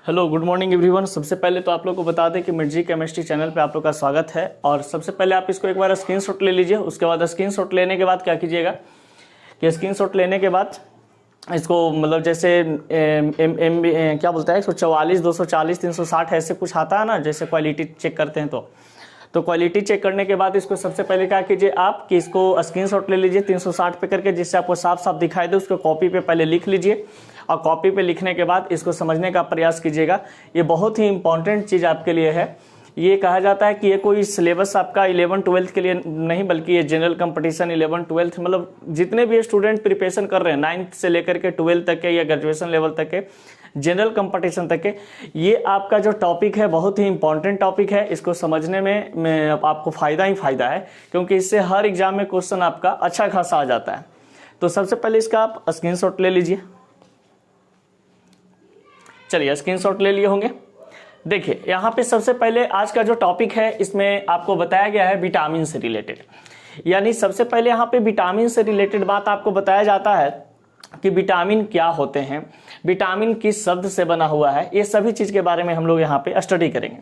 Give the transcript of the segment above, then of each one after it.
Hello good morning everyone. सबसे पहले तो आप लोग को बता दें कि मिर्जी केमिस्ट्री चैनल पे आप लोग का स्वागत है। और सबसे पहले आप इसको एक बार स्क्रीनशॉट ले लीजिए। उसके बाद स्क्रीनशॉट लेने के बाद क्या कीजिएगा कि स्क्रीनशॉट लेने के बाद इसको मतलब जैसे क्या बोलता है 144, 240, 360 ऐसे कुछ आता है ना, जैसे क्वालिटी चेक करते हैं तो क्वालिटी चेक करने के बाद इसको सबसे पहले क्या कीजिए आप कि इसको स्क्रीनशॉट ले लीजिए 360 पे करके, जिससे आपको साफ साफ दिखाई दे। उसको कॉपी पे पहले लिख लीजिए और कॉपी पे लिखने के बाद इसको समझने का प्रयास कीजिएगा। ये बहुत ही इंपॉर्टेंट चीज़ आपके लिए है। ये कहा जाता है कि ये कोई सिलेबस आपका 11-12 के लिए नहीं, बल्कि ये जनरल कंपटीशन 11-12 मतलब जितने भी स्टूडेंट प्रिपरेशन कर रहे हैं 9th से लेकर के 12 तक के या ग्रेजुएशन लेवल तक के, जनरल कंपटीशन तक के, ये आपका जो टॉपिक है बहुत ही इंपॉर्टेंट टॉपिक है। इसको समझने में आपको फ़ायदा ही फ़ायदा है, क्योंकि इससे हर एग्जाम में क्वेश्चन आपका अच्छा खासा आ जाता है। तो सबसे पहले इसका आप स्क्रीनशॉट ले लीजिए। चलिए स्क्रीनशॉट ले लिए होंगे। देखिए यहाँ पे सबसे पहले आज का जो टॉपिक है इसमें आपको बताया गया है विटामिन से रिलेटेड। यानी सबसे पहले यहाँ पे विटामिन से रिलेटेड बात आपको बताया जाता है कि विटामिन क्या होते हैं, विटामिन किस शब्द से बना हुआ है, ये सभी चीज़ के बारे में हम लोग यहाँ पे स्टडी करेंगे।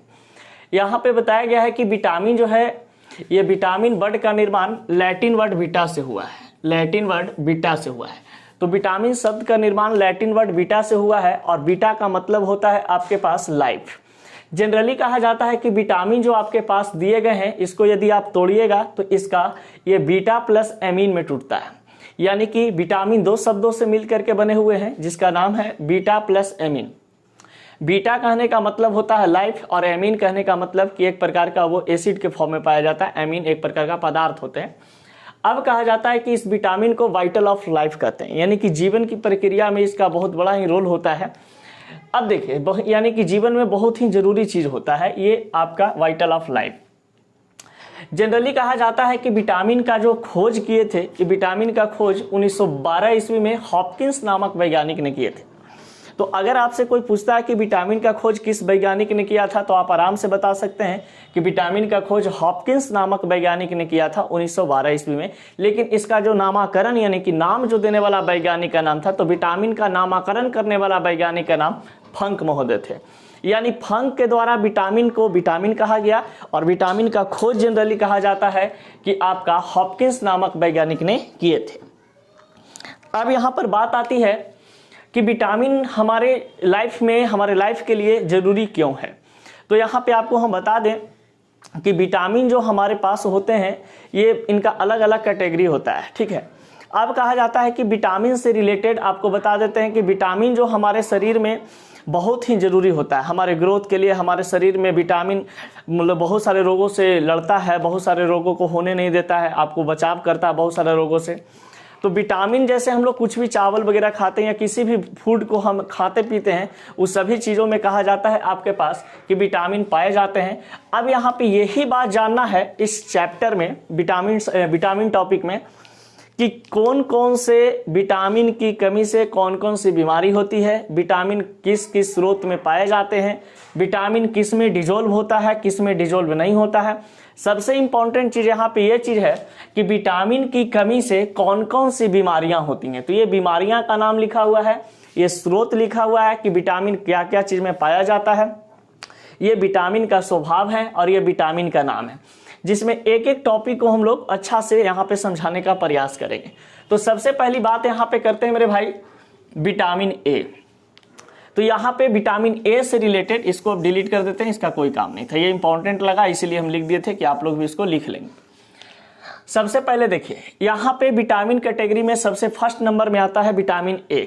यहाँ पे बताया गया है कि विटामिन जो है, ये विटामिन वर्ड का निर्माण लैटिन वर्ड बीटा से हुआ है। लैटिन वर्ड बीटा से हुआ है। तो विटामिन शब्द का निर्माण लैटिन वर्ड बीटा से हुआ है और बीटा का मतलब होता है आपके पास लाइफ। जनरली कहा जाता है कि विटामिन जो आपके पास दिए गए हैं, इसको यदि आप तोड़िएगा तो इसका ये बीटा प्लस एमीन में टूटता है। यानी कि विटामिन दो शब्दों से मिल करके बने हुए हैं, जिसका नाम है बीटा प्लस एमीन। बीटा कहने का मतलब होता है लाइफ और एमीन कहने का मतलब कि एक प्रकार का वो एसिड के फॉर्म में पाया जाता है। एमीन एक प्रकार का पदार्थ होते हैं। अब कहा जाता है कि इस विटामिन को वाइटल ऑफ लाइफ कहते हैं, यानी कि जीवन की प्रक्रिया में इसका बहुत बड़ा ही रोल होता है। अब देखिए यानी कि जीवन में बहुत ही जरूरी चीज होता है ये आपका वाइटल ऑफ लाइफ। जनरली कहा जाता है कि विटामिन का जो खोज किए थे, कि विटामिन का खोज 1912 ईस्वी में हॉपकिंस नामक वैज्ञानिक ने किए थे। तो अगर आपसे कोई पूछता है कि विटामिन का खोज किस वैज्ञानिक ने किया था, तो आप आराम से बता सकते हैं कि विटामिन का खोज हॉपकिंस नामक वैज्ञानिक ने किया था 1912 ईस्वी में। लेकिन इसका जो नामकरण यानी कि नाम जो देने वाला वैज्ञानिक का नाम था, तो विटामिन का नामकरण करने वाला वैज्ञानिक का नाम फंक महोदय थे। यानी फंक के द्वारा विटामिन को विटामिन कहा गया और विटामिन का खोज जनरली कहा जाता है कि आपका हॉपकिंस नामक वैज्ञानिक ने किए थे। अब यहाँ पर बात आती है कि विटामिन हमारे लाइफ के लिए जरूरी क्यों है। तो यहाँ पे आपको हम बता दें कि विटामिन जो हमारे पास होते हैं, ये इनका अलग अलग कैटेगरी होता है। ठीक है। अब कहा जाता है कि विटामिन से रिलेटेड आपको बता देते हैं कि विटामिन जो हमारे शरीर में बहुत ही जरूरी होता है हमारे ग्रोथ के लिए। हमारे शरीर में विटामिन मतलब बहुत सारे रोगों से लड़ता है, बहुत सारे रोगों को होने नहीं देता है, आपको बचाव करता है बहुत सारे रोगों से। तो विटामिन जैसे हम लोग कुछ भी चावल वगैरह खाते हैं या किसी भी फूड को हम खाते पीते हैं, उस सभी चीज़ों में कहा जाता है आपके पास कि विटामिन पाए जाते हैं। अब यहाँ पे यही बात जानना है इस चैप्टर में, विटामिन टॉपिक में, कि कौन कौन से विटामिन की कमी से कौन कौन सी बीमारी होती है, विटामिन किस किस स्रोत में पाए जाते हैं, विटामिन किस में डिजोल्व होता है, किस में डिजोल्व नहीं होता है। सबसे इंपॉर्टेंट चीज यहाँ पे ये चीज है कि विटामिन की कमी से कौन कौन सी बीमारियां होती हैं। तो ये बीमारियां का नाम लिखा हुआ है, ये स्रोत लिखा हुआ है कि विटामिन क्या क्या चीज में पाया जाता है, ये विटामिन का स्वभाव है और ये विटामिन का नाम है, जिसमें एक एक टॉपिक को हम लोग अच्छा से यहाँ पे समझाने का प्रयास करेंगे। तो सबसे पहली बात यहाँ पे करते हैं मेरे भाई विटामिन ए। तो यहाँ पे विटामिन ए से रिलेटेड इसको अब डिलीट कर देते हैं, इसका कोई काम नहीं था, ये इंपॉर्टेंट लगा इसीलिए हम लिख दिए थे कि आप लोग भी इसको लिख लेंगे। सबसे पहले देखिए यहाँ पे विटामिन कैटेगरी में सबसे फर्स्ट नंबर में आता है विटामिन ए।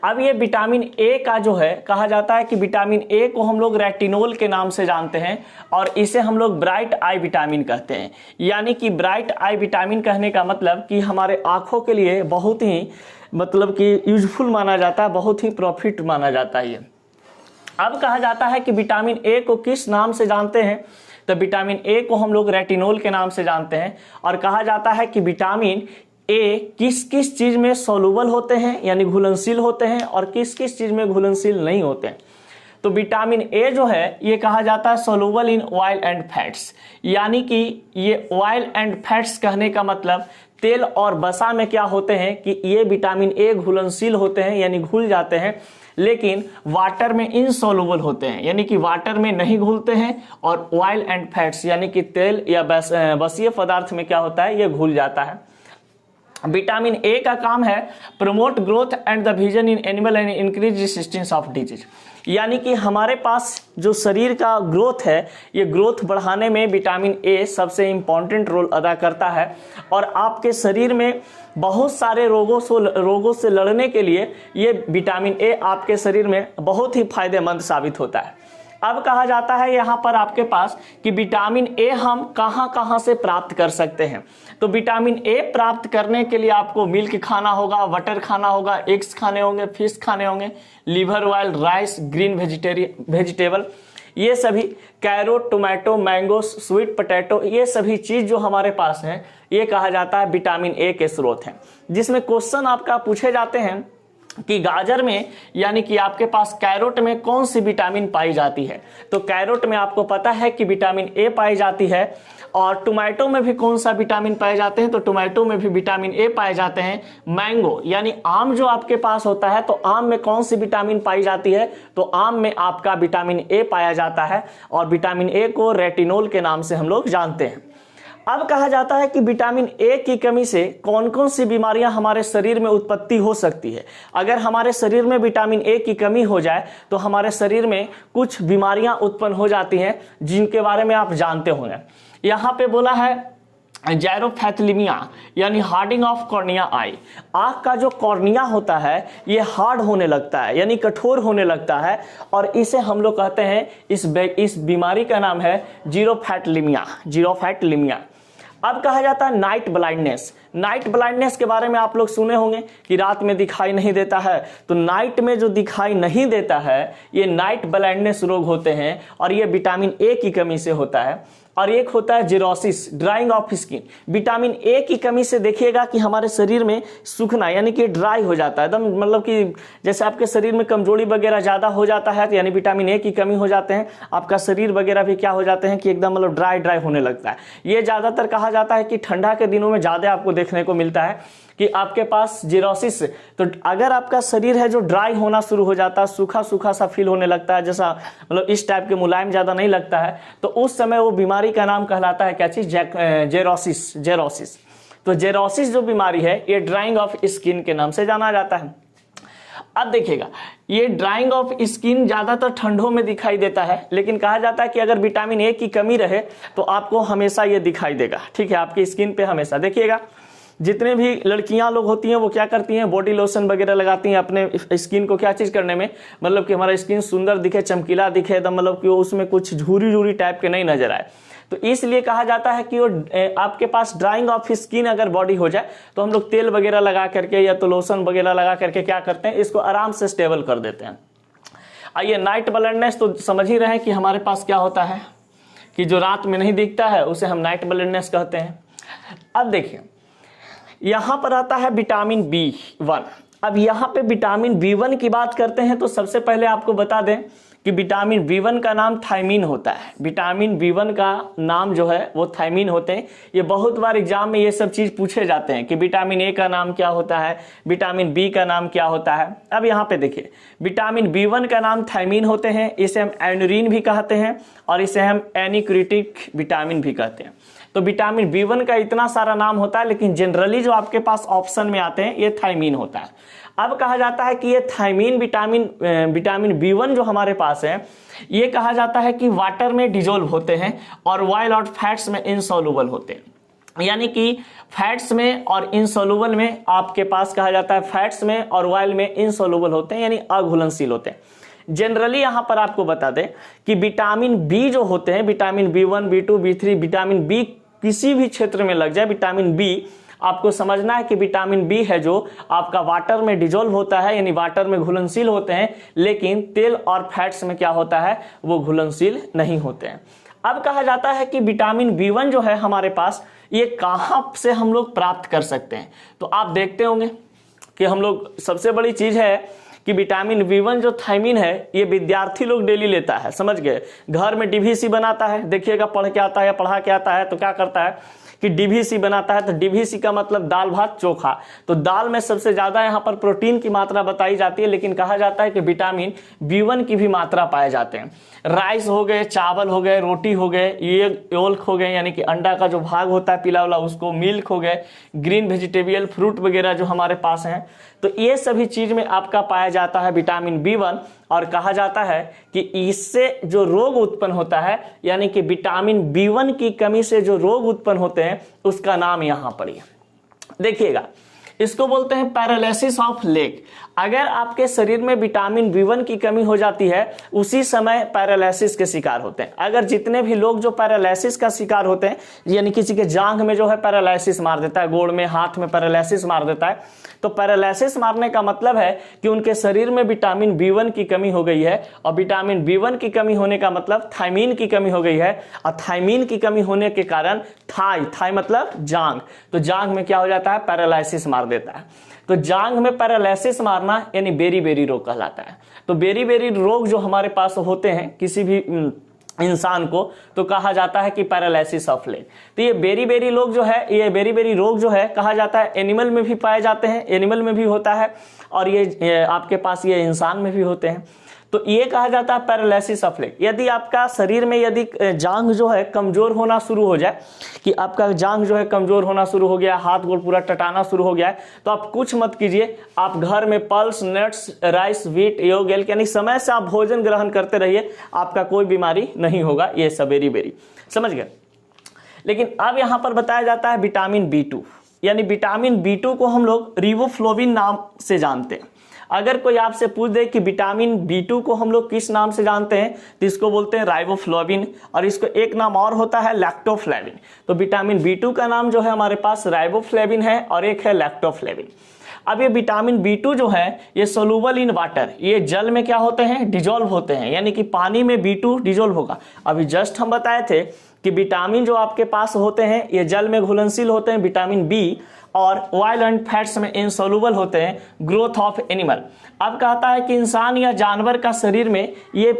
अब ये विटामिन ए का जो है कहा जाता है कि विटामिन ए को हम लोग रेटिनोल के नाम से जानते हैं और इसे हम लोग ब्राइट आई विटामिन कहते हैं। यानी कि ब्राइट आई विटामिन कहने का मतलब कि हमारे आंखों के लिए बहुत ही मतलब कि यूजफुल माना जाता है, बहुत ही प्रॉफिट माना जाता है ये। अब कहा जाता है कि विटामिन ए को किस नाम से जानते हैं, तो विटामिन ए को हम लोग रेटिनोल के नाम से जानते हैं। और कहा जाता है कि विटामिन ए किस किस चीज में सोलुबल होते हैं यानी घुलनशील होते हैं और किस किस चीज में घुलनशील नहीं होते हैं। तो विटामिन ए जो है ये कहा जाता है soluble in oil and fats. यानी कि ये ऑयल एंड फैट्स कहने का मतलब तेल और वसा में क्या होते हैं कि ये विटामिन ए घुलनशील होते हैं यानी घुल जाते हैं। लेकिन वाटर में इनसॉल्युबल होते हैं, यानी कि वाटर में नहीं घुलते हैं, और ऑयल एंड फैट्स यानी कि तेल या बसीय पदार्थ में क्या होता है, ये घुल जाता है। विटामिन ए का काम है promote growth and the vision in animal and increase resistance of disease, यानी कि हमारे पास जो शरीर का ग्रोथ है, ये ग्रोथ बढ़ाने में विटामिन ए सबसे इंपॉर्टेंट रोल अदा करता है, और आपके शरीर में बहुत सारे रोगों से लड़ने के लिए ये विटामिन ए आपके शरीर में बहुत ही फायदेमंद साबित होता है। अब कहा जाता है यहाँ पर आपके पास कि विटामिन ए हम कहाँ से प्राप्त कर सकते हैं। तो विटामिन ए प्राप्त करने के लिए आपको मिल्क खाना होगा, बटर खाना होगा, एग्स खाने होंगे, फिश खाने होंगे, liver oil, rice, green vegetable, ये सभी carrot, tomato, mango, sweet potato, ये सभी चीज जो हमारे पास है, ये कहा जाता है विटामिन ए के स्रोत हैं। जिसमें क्वेश्चन आपका पूछे जाते हैं कि गाजर में यानी कि आपके पास कैरोट में कौन सी विटामिन पाई जाती है। तो कैरोट में आपको पता है कि विटामिन ए पाई जाती है, और टोमेटो में भी कौन सा विटामिन पाए जाते हैं, तो टोमेटो में भी विटामिन ए पाए जाते हैं। मैंगो यानी आम जो आपके पास होता है, तो आम में कौन सी विटामिन पाई जाती है, तो आम में आपका विटामिन ए पाया जाता है, और विटामिन ए को रेटिनोल के नाम से हम लोग जानते हैं। अब कहा जाता है कि विटामिन ए की कमी से कौन कौन सी बीमारियां हमारे शरीर में उत्पत्ति हो सकती है। अगर हमारे शरीर में विटामिन ए की कमी हो जाए तो हमारे शरीर में कुछ बीमारियां उत्पन्न हो जाती हैं, जिनके बारे में आप जानते होंगे। यहाँ पे बोला है जैरोफैथलीमिया यानी हार्डिंग ऑफ कॉर्निया आई। आँख का जो कॉर्निया होता है ये हार्ड होने लगता है, यानी कठोर होने लगता है, और इसे हम लोग कहते हैं, इस बीमारी का नाम है जीरोफैटलीमिया। अब कहा जाता है नाइट ब्लाइंडनेस। नाइट ब्लाइंडनेस के बारे में आप लोग सुने होंगे कि रात में दिखाई नहीं देता है। तो नाइट में जो दिखाई नहीं देता है, ये नाइट ब्लाइंडनेस रोग होते हैं, और ये विटामिन ए की कमी से होता है। और एक होता है xerosis, drying of skin. Vitamin A की कमी से देखिएगा कि हमारे शरीर में सूखना यानी कि ड्राई हो जाता है एकदम, मतलब कि जैसे आपके शरीर में कमजोरी वगैरह ज्यादा हो जाता है, तो यानी विटामिन ए की कमी हो जाते हैं, आपका शरीर वगैरह भी क्या हो जाते हैं कि एकदम मतलब ड्राई होने लगता है। ये ज्यादातर कहा जाता है कि ठंडा के दिनों में ज्यादा आपको देखने को मिलता है कि आपके पास जेरोसिस। तो अगर आपका शरीर है जो ड्राई होना शुरू हो जाता है, सूखा सूखा सा फील होने लगता है, जैसा मतलब इस टाइप के मुलायम ज्यादा नहीं लगता है, तो उस समय वो बीमारी का नाम कहलाता है क्या चीज, जेरोसिस। तो जेरोसिस जो बीमारी है ये ड्राइंग ऑफ स्किन के नाम से जाना जाता है। अब देखिएगा, ये ड्राइंग ऑफ स्किन ज्यादातर ठंडों में दिखाई देता है, लेकिन कहा जाता है कि अगर विटामिन ए की कमी रहे तो आपको हमेशा ये दिखाई देगा। ठीक है, आपकी स्किन पे हमेशा देखिएगा, जितने भी लड़कियां लोग होती हैं वो क्या करती हैं, बॉडी लोशन वगैरह लगाती हैं अपने स्किन को क्या चीज करने में, मतलब कि हमारा स्किन सुंदर दिखे, चमकीला दिखे एकदम, मतलब कि उसमें कुछ झूरी टाइप के नहीं नजर आए। तो इसलिए कहा जाता है कि वो आपके पास ड्राइंग ऑफ स्किन अगर बॉडी हो जाए तो हम लोग तेल वगैरह लगा करके या तो लोशन वगैरह लगा करके क्या करते हैं, इसको आराम से स्टेबल कर देते हैं। आइए, नाइट ब्लाइंडनेस तो समझ ही रहे हैं कि हमारे पास क्या होता है कि जो रात में नहीं दिखता है उसे हम नाइट ब्लाइंडनेस कहते हैं। अब देखिए, यहां पर आता है विटामिन B1। अब यहां पे विटामिन B1 की बात करते हैं तो सबसे पहले आपको बता दें कि विटामिन B1 का नाम थायमीन होता है। विटामिन B1 का नाम जो है वो थायमीन होते हैं। ये बहुत बार एग्जाम में ये सब चीज पूछे जाते हैं कि विटामिन ए का नाम क्या होता है, विटामिन बी का नाम क्या होता है। अब यहाँ पे देखिए, विटामिन B1 का नाम थायमीन होते हैं, इसे हम एनुरीन भी कहते हैं, और इसे हम एनिक्रिटिक विटामिन भी कहते हैं। तो विटामिन B1 का इतना सारा नाम होता है, लेकिन जनरली जो आपके पास ऑप्शन में आते हैं ये थायमीन होता है। अब कहा जाता है कि ये थायमीन विटामिन B1 जो हमारे पास है, ये कहा जाता है कि वाटर में डिजोल्व होते हैं और ऑयल और फैट्स में इनसॉल्युबल होते हैं। यानी कि फैट्स में और इनसॉल्युबल में आपके पास कहा जाता है, फैट्स में और ऑयल में इनसॉल्युबल होते हैं, यानी अघुलनशील होते हैं। जनरली यहां पर आपको बता दें कि विटामिन बी जो होते हैं, vitamin B1, B2, B3, vitamin B किसी भी क्षेत्र में लग जाए, विटामिन बी आपको समझना है कि विटामिन बी है जो आपका वाटर में डिजोल्व होता है, यानी वाटर में घुलनशील होते हैं, लेकिन तेल और फैट्स में क्या होता है, वो घुलनशील नहीं होते हैं। अब कहा जाता है कि विटामिन B1 जो है हमारे पास, ये कहां से हम लोग प्राप्त कर सकते हैं। तो आप देखते होंगे कि हम लोग, सबसे बड़ी चीज है कि विटामिन B1 जो थायमीन है, ये विद्यार्थी लोग डेली लेता है, समझ गए। घर में DVC बनाता है, देखिएगा, पढ़ के आता है या पढ़ा के आता है तो क्या करता है कि डीवीसी बनाता है, तो डीवीसी का मतलब दाल भात चोखा। तो दाल में सबसे ज्यादा यहाँ पर प्रोटीन की मात्रा बताई जाती है, लेकिन कहा जाता है कि विटामिन B1 की भी मात्रा पाए जाते हैं। राइस हो गए, चावल हो गए, रोटी हो गए, ये योल्क हो गए यानी कि अंडा का जो भाग होता है पीला वाला उसको, मिल्क हो गए, ग्रीन वेजिटेबल फ्रूट वगैरह जो हमारे पास हैं, तो ये सभी चीज में आपका पाया जाता है विटामिन B1। और कहा जाता है कि इससे जो रोग उत्पन्न होता है यानी कि विटामिन B1 की कमी से जो रोग उत्पन्न होते हैं उसका नाम यहां पर देखिएगा, इसको बोलते हैं पैरालिसिस ऑफ लेग। अगर आपके शरीर में विटामिन B1 की कमी हो जाती है उसी समय पैरालिसिस के शिकार होते हैं। अगर जितने भी लोग जो पैरालिसिस का शिकार होते हैं, यानी किसी के जांघ में जो है पैरालिसिस मार देता है, गोड़ में, हाथ में पैरालिसिस मार देता है, तो पैरालिसिस मारने का मतलब है कि उनके शरीर में विटामिन B1 की कमी हो गई है। और विटामिन B1 की कमी होने का मतलब थायमीन की कमी हो गई है, और थायमीन की कमी होने के कारण थाई मतलब जांघ, तो जांघ में क्या हो जाता है, पैरालिसिस मार देता है। तो जांघ में पैरालिसिस मारना यानी बेरी रोग कहलाता है। तो बेरी रोग जो हमारे पास होते हैं किसी भी इंसान को, तो कहा जाता है कि पैरालिसिस ऑफ लेग। तो ये बेरी लोग जो है, ये बेरी रोग जो है कहा जाता है एनिमल में भी पाए जाते हैं, एनिमल में भी होता है, और ये आपके पास ये इंसान में भी होते हैं। तो ये कहा जाता है पैरालिसिस ऑफ लेग। यदि आपका शरीर में यदि जांघ जो है कमजोर होना शुरू हो जाए, कि आपका जांघ जो है कमजोर होना शुरू हो गया, हाथ गोड़ पूरा टटाना शुरू हो गया है, तो आप कुछ मत कीजिए, आप घर में पल्स, नट्स, राइस, व्हीट, योगेल यानी समय से आप भोजन ग्रहण करते रहिए, आपका कोई बीमारी नहीं होगा। ये सब बेरी समझ गए। लेकिन अब यहां पर बताया जाता है विटामिन B2, यानी विटामिन B2 को हम लोग रिबोफ्लोविन नाम से जानते हैं। अगर कोई आपसे पूछ दे कि विटामिन B2 को हम लोग किस नाम से जानते हैं, तो इसको बोलते हैं राइबोफ्लोविन, और इसको एक नाम और होता है लैक्टोफ्लेविन। तो विटामिन B2 का नाम जो है हमारे पास राइबोफ्लेविन है, और एक है लैक्टोफ्लेविन। अब ये विटामिन B2 जो है ये सोलूबल इन वाटर, ये जल में क्या होते हैं, डिजोल्व होते हैं, यानी कि पानी में B2 डिजोल्व होगा। अभी जस्ट हम बताए थे कि विटामिन जो आपके पास होते हैं ये जल में घुलनशील होते हैं, विटामिन B, और ऑयल एंड फैट्स में इनसॉल्युबल होते हैं, ग्रोथ ऑफ एनिमल। अब कहता है कि इंसान या जानवर का शरीर में ये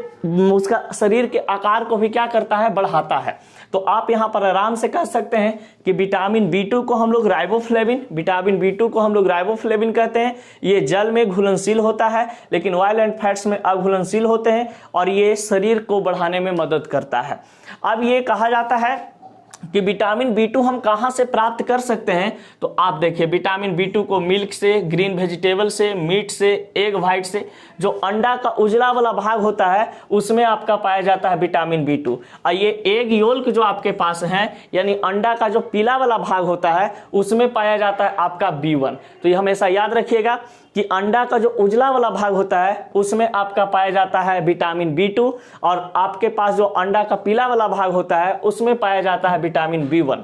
उसका शरीर के आकार को भी क्या करता है, बढ़ाता है। तो आप यहां पर आराम से कह सकते हैं कि विटामिन B2 को हम लोग राइबोफ्लेविन, विटामिन B2 को हम लोग राइबोफ्लेविन कहते हैं। ये जल में घुलनशील होता है लेकिन ऑयल एंड फैट्स में अघुलनशील होते हैं, और ये शरीर को बढ़ाने में मदद करता है। अब ये कहा जाता है कि विटामिन B2 हम कहां से प्राप्त कर सकते हैं, तो आप देखिए विटामिन B2 को मिल्क से, ग्रीन वेजिटेबल से, मीट से, एग व्हाइट से, जो अंडा का उजला वाला भाग होता है उसमें आपका पाया जाता है विटामिन B2। और ये एग योल्क जो आपके पास है यानी अंडा का जो पीला वाला भाग होता है उसमें पाया जाता है आपका B1। तो ये हमेशा याद रखिएगा कि अंडा का जो उजला वाला भाग होता है उसमें आपका पाया जाता है विटामिन B2, और आपके पास जो अंडा का पीला वाला भाग होता है उसमें पाया जाता है विटामिन B1।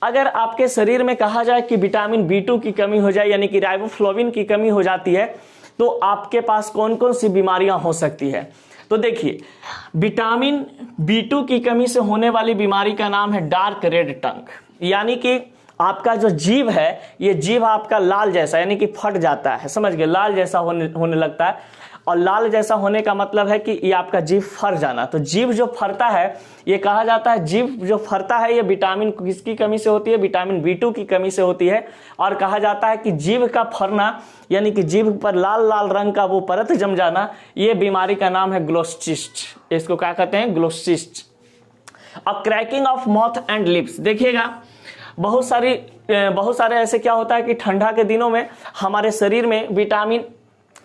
अगर आपके शरीर में कहा जाए कि विटामिन B2 की कमी हो जाए यानी कि राइबोफ्लोविन की कमी हो जाती है, तो आपके पास कौन कौन सी बीमारियां हो सकती है। तो देखिए विटामिन B2 की कमी से होने वाली बीमारी का नाम है डार्क रेड टंग, यानी कि आपका जो जीभ है ये जीभ आपका लाल जैसा यानी कि फट जाता है, समझ गए, लाल जैसा होने लगता है। और लाल जैसा होने का मतलब है कि ये आपका जीभ फर जाना। तो जीभ जो फरता है, ये कहा जाता है जीभ जो फरता है ये विटामिन किसकी कमी से होती है, विटामिन B2 की कमी से होती है। और कहा जाता है कि जीभ का फरना यानी कि जीभ पर लाल लाल रंग का वो परत जम जाना, ये बीमारी का नाम है ग्लोसिस्ट। इसको क्या कहते हैं, ग्लोसिस्ट। अब cracking of mouth and lips, देखिएगा बहुत सारे ऐसे क्या होता है कि ठंडा के दिनों में हमारे शरीर में विटामिन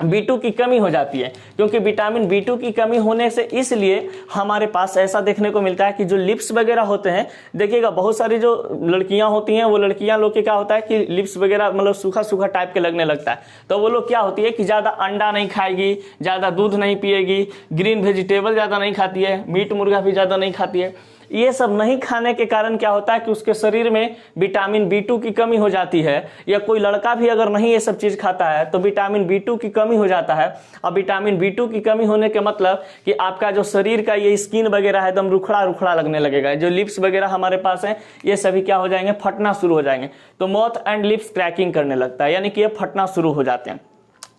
B2 की कमी हो जाती है, क्योंकि विटामिन B2 की कमी होने से इसलिए हमारे पास ऐसा देखने को मिलता है कि जो लिप्स वगैरह होते हैं, देखिएगा बहुत सारी जो लड़कियां होती हैं वो लड़कियां लोग के क्या होता है कि लिप्स वगैरह मतलब सूखा सूखा टाइप के लगने लगता है। तो वो लोग क्या होती है कि ज्यादा अंडा नहीं खाएगी, ज्यादा दूध नहीं पिएगी, ग्रीन वेजिटेबल ज्यादा नहीं खाती है, मीट मुर्गा भी ज्यादा नहीं खाती है। ये सब नहीं खाने के कारण क्या होता है कि उसके शरीर में विटामिन B2 की कमी हो जाती है। या कोई लड़का भी अगर नहीं ये सब चीज खाता है तो विटामिन B2 की कमी हो जाता है। और विटामिन B2 की कमी होने के मतलब कि आपका जो शरीर का ये स्किन वगैरह है एकदम रुखड़ा रुखड़ा लगने लगेगा, जो लिप्स वगैरह हमारे पास है ये सभी क्या हो जाएंगे, फटना शुरू हो जाएंगे। तो माउथ एंड लिप्स क्रैकिंग करने लगता है, यानी कि ये फटना शुरू हो जाते हैं।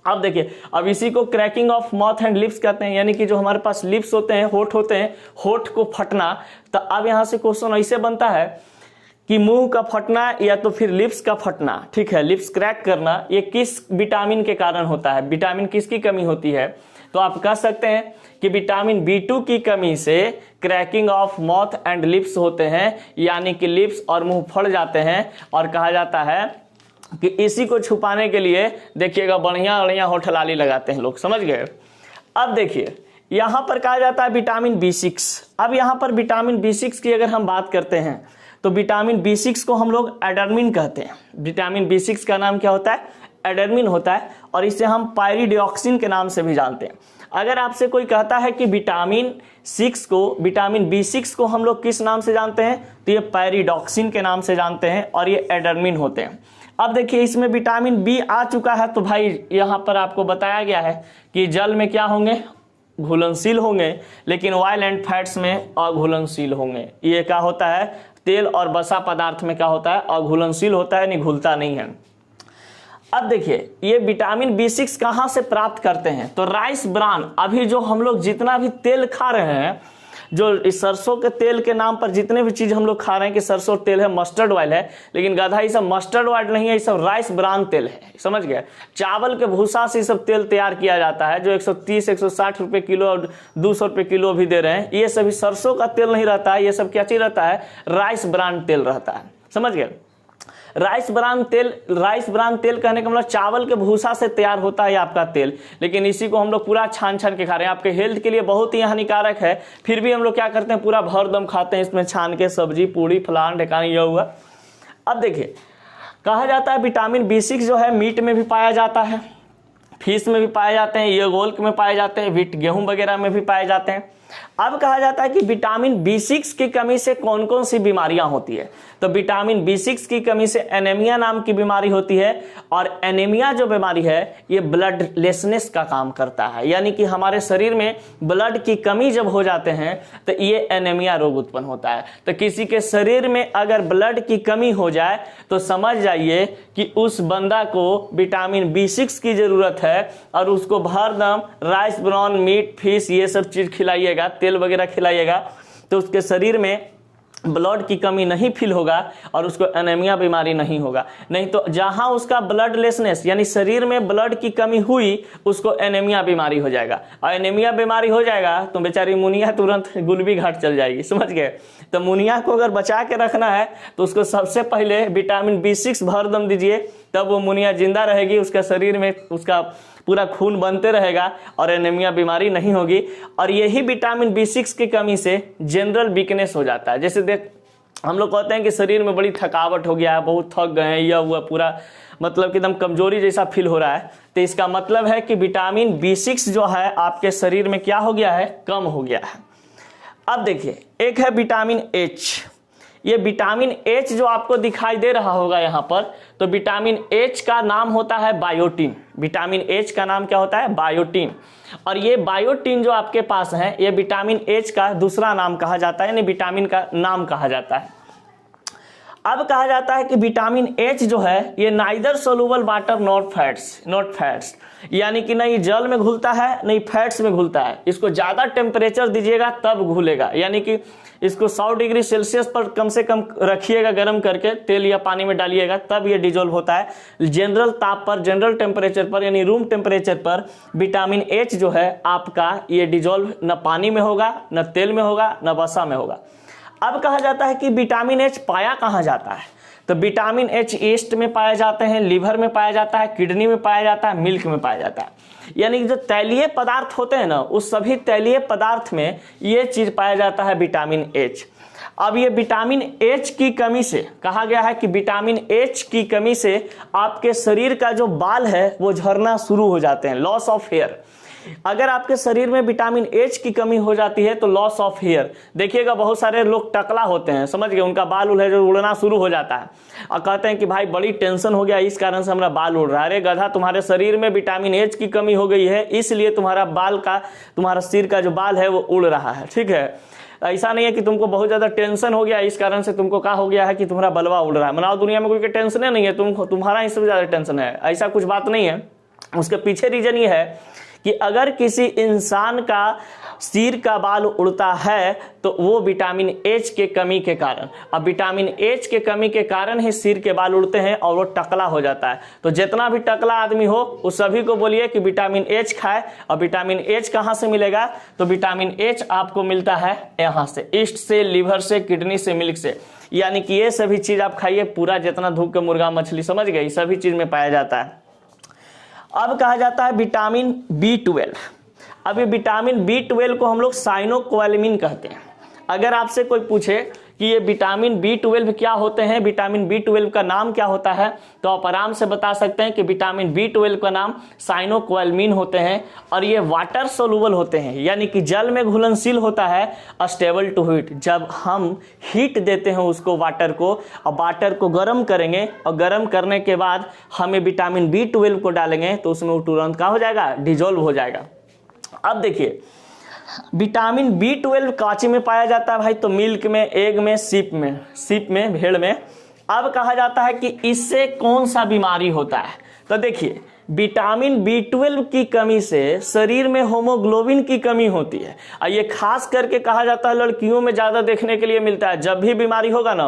अब देखिए, अब इसी को cracking of mouth and lips कहते हैं, यानी कि जो हमारे पास लिप्स होते हैं, होठ होते हैं, होठ को फटना। तो अब यहां से क्वेश्चन ऐसे बनता है कि मुंह का फटना या तो फिर लिप्स का फटना, ठीक है, लिप्स क्रैक करना, ये किस विटामिन के कारण होता है, विटामिन किसकी कमी होती है? तो आप कह सकते हैं कि विटामिन B2 की कमी से cracking of mouth and lips होते हैं, यानी कि लिप्स और मुंह फट जाते हैं। और कहा जाता है कि इसी को छुपाने के लिए देखिएगा बढ़िया बढ़िया होठलाली लगाते हैं लोग, समझ गए। अब देखिए यहां पर कहा जाता है विटामिन B6। अब यहां पर विटामिन B6 की अगर हम बात करते हैं तो विटामिन B6 को हम लोग एडर्मिन कहते हैं। विटामिन B6 का नाम क्या होता है? एडर्मिन होता है, और इसे हम पायरिडिऑक्सिन के नाम से भी जानते हैं। अगर आपसे कोई कहता है कि विटामिन B6 को हम लोग किस नाम से जानते हैं, तो ये पायरिडॉक्सिन के नाम से जानते हैं और ये एडर्मिन होते हैं। अब देखिए इसमें विटामिन B आ चुका है, तो भाई यहां पर आपको बताया गया है कि जल में क्या होंगे? घुलनशील होंगे, लेकिन ऑयल एंड फैट्स में अघुलनशील होंगे। ये क्या होता है? तेल और वसा पदार्थ में क्या होता है? अघुलनशील होता है, नहीं घुलता नहीं है। अब देखिए ये विटामिन B6 कहां से प्राप्त करते हैं? तो राइस ब्रान, अभी जो हम लोग जितना भी तेल खा रहे हैं, जो इस सरसों के तेल के नाम पर जितने भी चीज हम लोग खा रहे हैं कि सरसों तेल है, मस्टर्ड ऑयल है, लेकिन गधा ये सब मस्टर्ड ऑयल नहीं है, ये सब राइस ब्रान तेल है, समझ गए। चावल के भूसा से सब तेल तैयार किया जाता है, जो 130-160 रुपए किलो और 200 रुपए किलो भी दे रहे हैं। ये सभी सरसों का तेल नहीं रहता है, ये सब क्या चीज रहता है? राइस ब्रान तेल रहता है, समझ गए। राइस ब्रान तेल कहने का मतलब चावल के भूसा से तैयार होता है आपका तेल, लेकिन इसी को हम लोग पूरा छान के खा रहे हैं। आपके हेल्थ के लिए बहुत ही हानिकारक है, फिर भी हम लोग क्या करते हैं? पूरा भरदम खाते हैं इसमें छान के, सब्जी पूड़ी फलान ढेकान ये हुआ। अब देखिए कहा जाता है विटामिन B6 जो है मीट में भी पाया जाता है, फिश में भी पाए जाते हैं, योगोल्क में पाए जाते हैं, व्हीट गेहूं वगैरह में भी पाए जाते हैं। अब कहा जाता है कि विटामिन B6 की कमी से कौन कौन सी बीमारियां होती है? तो विटामिन B6 की कमी से एनीमिया नाम की बीमारी होती है, और एनीमिया जो बीमारी है ये ब्लडलेसनेस का काम करता है, यानी कि हमारे शरीर में ब्लड की कमी जब हो जाते हैं तो ये एनीमिया रोग उत्पन्न होता है। तो किसी के शरीर में अगर ब्लड की कमी हो जाए तो समझ जाइए कि उस बंदा को विटामिन B6 की जरूरत है, और उसको भरदम राइस ब्राउन मीट फिश ये सब चीज खिलाइएगा, तेल वगैरह खिलाइएगा, तो उसके शरीर में ब्लड की कमी नहीं फील होगा और उसको एनीमिया बीमारी नहीं होगा। नहीं तो जहां उसका ब्लडलेसनेस यानी शरीर में ब्लड की कमी हुई उसको एनीमिया बीमारी हो जाएगा, और एनीमिया बीमारी हो जाएगा तो बेचारी मुनिया तुरंत गुलबी घाट चल जाएगी, समझ गए। तो मुनिया को अगर बचा के रखना है तो उसको सबसे पहले विटामिन B6 भर दम दीजिए, तब वो मुनिया जिंदा रहेगी, उसका शरीर में उसका पूरा खून बनते रहेगा और एनीमिया बीमारी नहीं होगी। और यही विटामिन B6 की कमी से जनरल वीकनेस हो जाता है। जैसे देख हम लोग कहते हैं कि शरीर में बड़ी थकावट हो गया है, बहुत थक गए हैं, यह हुआ पूरा मतलब कि एकदम कमजोरी जैसा फील हो रहा है, तो इसका मतलब है कि विटामिन B6 जो है आपके शरीर में क्या हो गया है? कम हो गया है। अब देखिए एक है विटामिन H। ये विटामिन H जो आपको दिखाई दे रहा होगा यहाँ पर, तो विटामिन H का नाम होता है बायोटीन। विटामिन H का नाम क्या होता है? बायोटीन। और ये बायोटीन जो आपके पास है ये विटामिन H का दूसरा नाम कहा जाता है, यानी विटामिन का नाम कहा जाता है। अब कहा जाता है कि विटामिन H जो है ये neither soluble water not fats, यानी कि नहीं जल में घुलता है नहीं फैट्स में घुलता है। इसको ज्यादा टेम्परेचर दीजिएगा तब घुलेगा, यानी कि इसको 100 डिग्री सेल्सियस पर कम से कम रखिएगा गर्म करके, तेल या पानी में डालिएगा तब ये डिजोल्व होता है। जनरल ताप पर, जनरल टेम्परेचर पर यानी रूम टेम्परेचर पर विटामिन H जो है आपका ये डिजोल्व न पानी में होगा, न तेल में होगा, न वसा में होगा। अब कहा जाता है कि विटामिन H पाया कहाँ जाता है? तो विटामिन H ईस्ट में पाए जाते हैं, लीवर में पाया जाता है, किडनी में पाया जाता है, मिल्क में पाया जाता है। यानी कि जो तैलीय पदार्थ होते हैं ना, उस सभी तैलीय पदार्थ में ये चीज पाया जाता है विटामिन H। अब ये विटामिन H की कमी से कहा गया है कि विटामिन H की कमी से आपके शरीर का जो बाल है वो झड़ना शुरू हो जाते हैं, लॉस ऑफ हेयर। अगर आपके शरीर में विटामिन H की कमी हो जाती है तो लॉस ऑफ हेयर, देखिएगा बहुत सारे लोग टकला होते हैं, समझ गए, उनका बाल उड़ना शुरू हो जाता है और कहते हैं कि भाई बड़ी टेंशन हो गया इस कारण से हमारा बाल उड़ रहा है। अरे गधा, तुम्हारे शरीर में विटामिन H की कमी हो गई है, इसलिए तुम्हारा सिर का जो बाल है वो उड़ रहा है, ठीक है। ऐसा नहीं है कि तुमको बहुत ज्यादा टेंशन हो गया इस कारण से तुमको क्या हो गया है कि तुम्हारा बलवा उड़ रहा है। मनाओ दुनिया में कोई टेंशन नहीं है, तुम्हारा ही सबसे ज्यादा टेंशन है, ऐसा कुछ बात नहीं है। उसके पीछे रीजन ये है कि अगर किसी इंसान का सिर का बाल उड़ता है तो वो विटामिन एच के कमी के कारण, अब विटामिन एच के कमी के कारण ही सिर के बाल उड़ते हैं और वो टकला हो जाता है। तो जितना भी टकला आदमी हो उस सभी को बोलिए कि विटामिन एच खाए। और विटामिन एच कहाँ से मिलेगा? तो विटामिन एच आपको मिलता है यहाँ से, ईस्ट से, लीवर से, किडनी से, मिल्क से। यानी कि ये सभी चीज आप खाइए, पूरा जितना धूप के मुर्गा मछली, समझ गए, सभी चीज में पाया जाता है। अब कहा जाता है विटामिन B12। अभी विटामिन B12 को हम लोग साइनोकोबालामिन कहते हैं। अगर आपसे कोई पूछे कि ये विटामिन B12 क्या होते हैं, विटामिन B12 का नाम क्या होता है, तो आप आराम से बता सकते हैं कि विटामिन B12 का नाम साइनोकोबालामिन होते हैं और ये वाटर सोलुबल होते हैं, यानी कि जल में घुलनशील होता है। स्टेबल टू हीट, जब हम हीट देते हैं उसको, वाटर को, और वाटर को गर्म करेंगे और गर्म करने के बाद हमें विटामिन B12 को डालेंगे तो उसमें वो तुरंत क्या हो जाएगा? डिजोल्व हो जाएगा। अब देखिए विटामिन B12 कांचे में पाया जाता है भाई, तो मिल्क में, एग में, सीप में, भेड़ में। अब कहा जाता है कि इससे कौन सा बीमारी होता है, तो देखिए विटामिन B12 की कमी से शरीर में होमोग्लोबिन की कमी होती है और ये खास करके कहा जाता है लड़कियों में ज्यादा देखने के लिए मिलता है। जब भी बीमारी होगा ना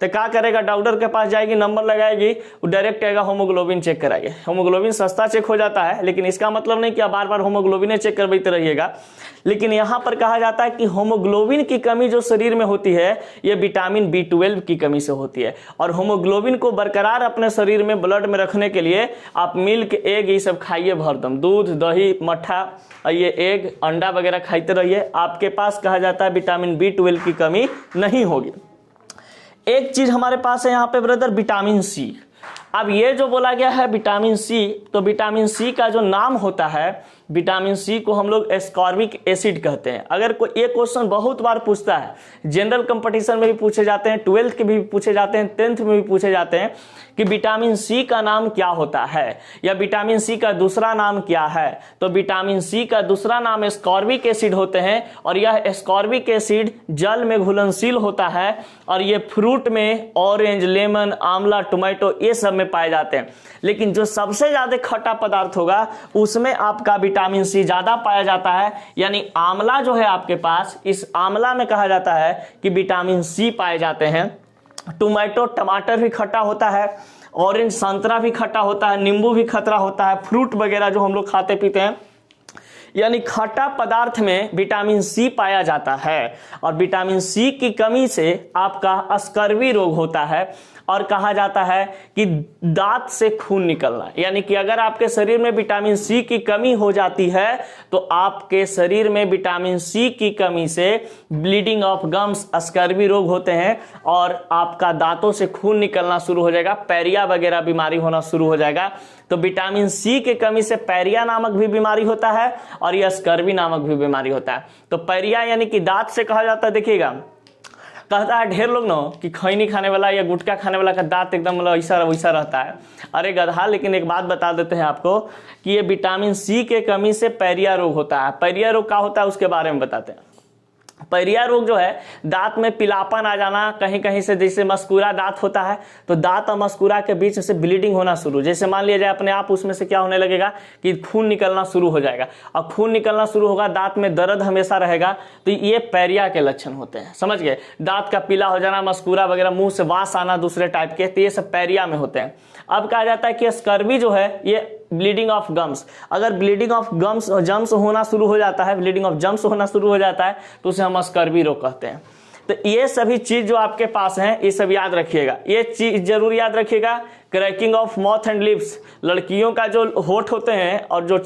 तो क्या करेगा? डॉक्टर के पास जाएगी, नंबर लगाएगी, वो डायरेक्ट कहेगा होमोग्लोबिन चेक कराइए। होमोग्लोबिन सस्ता चेक हो जाता है, लेकिन इसका मतलब नहीं कि आप बार बार होमोग्लोबिन चेक करवाते रहिएगा। लेकिन यहाँ पर कहा जाता है कि होमोग्लोबिन की कमी जो शरीर में होती है ये विटामिन B12 की कमी से होती है। और होमोग्लोबिन को बरकरार अपने शरीर में, ब्लड में रखने के लिए आप मिल्क, एग ये सब खाइए भरदम, दूध, दही, मट्ठा, ये एग, अंडा वगैरह खाते रहिए। आपके पास कहा जाता है विटामिन B12 की कमी नहीं होगी। एक चीज हमारे पास है यहाँ पे ब्रदर, विटामिन सी। अब ये जो बोला गया है विटामिन सी, तो विटामिन सी का जो नाम होता है, विटामिन सी को हम लोग एस्कॉर्बिक एसिड कहते हैं। अगर कोई ये क्वेश्चन बहुत बार पूछता है, जनरल कंपटीशन में भी पूछे जाते हैं, 12th के भी पूछे जाते हैं, 10th में भी पूछे जाते हैं कि विटामिन सी का नाम क्या होता है या विटामिन सी का दूसरा नाम क्या है, तो विटामिन सी का दूसरा नाम एस्कॉर्बिक एसिड होते हैं। और यह एस्कॉर्बिक एसिड जल में घुलनशील होता है और ये फ्रूट में ऑरेंज, लेमन, आंवला, टोमेटो ये सब में पाए जाते हैं। लेकिन जो सबसे ज्यादा खट्टा पदार्थ होगा उसमें आपका विटामिन सी ज्यादा पाया जाता है। यानी आंवला जो है आपके पास, इस आंवला में कहा जाता है कि विटामिन सी पाए जाते हैं। टोमेटो, टमाटर भी खट्टा होता है, ऑरेंज, संतरा भी खट्टा होता है, नींबू भी खतरा होता है, फ्रूट वगैरह जो हम लोग खाते पीते हैं, यानी खट्टा पदार्थ में विटामिन सी पाया जाता है। और विटामिन सी की कमी से आपका स्कर्वी रोग होता है। और कहा जाता है कि दांत से खून निकलना, यानी कि अगर आपके शरीर में विटामिन सी की कमी हो जाती है तो आपके शरीर में विटामिन सी की कमी से ब्लीडिंग ऑफ गम्स, स्कर्वी रोग होते हैं और आपका दांतों से खून निकलना शुरू हो जाएगा, पैरिया वगैरह बीमारी होना शुरू हो जाएगा। तो विटामिन सी की कमी से पैरिया नामक भी बीमारी होता है और यह स्कर्वी नामक भी बीमारी होता है। तो पैरिया यानी कि दांत से कहा जाता है, देखिएगा कहता है ढेर लोग ना कि खैनी खाने वाला या गुटखा खाने वाला का दांत एकदम मतलब ऐसा वैसा रहता है। अरे गधा, लेकिन एक बात बता देते हैं आपको कि ये विटामिन सी के कमी से पैरिया रोग होता है। पैरिया रोग क्या होता है उसके बारे में बताते हैं। पैरिया रोग जो है दांत में पीलापन आ जाना, कहीं कहीं से जैसे मस्कुरा दांत होता है तो दांत और मस्कुरा के बीच से ब्लीडिंग होना शुरू, जैसे मान लिया जाए अपने आप उसमें से क्या होने लगेगा कि खून निकलना शुरू हो जाएगा और खून निकलना शुरू होगा, दांत में दर्द हमेशा रहेगा, तो ये पैरिया के लक्षण होते हैं। समझ गए? दांत का पीला हो जाना, मस्कुरा वगैरह, मुंह से वास आना दूसरे टाइप के, तो ये सब पैरिया में होते हैं। अब कहा जाता है कि स्कर्वी जो है ये ब्लीडिंग ऑफ गम्स, अगर ब्लीडिंग ऑफ गम्स जम्स होना शुरू हो जाता है, ब्लीडिंग ऑफ जम्स होना शुरू हो जाता है तो उसे हम स्कर्वी रोग कहते हैं। तो ये सभी चीज जो आपके पास हैं ये सब याद रखिएगा, ये चीज जरूर याद रखिएगा। Cracking of mouth and lips, लड़कियों का जो होठ होते हैं और जो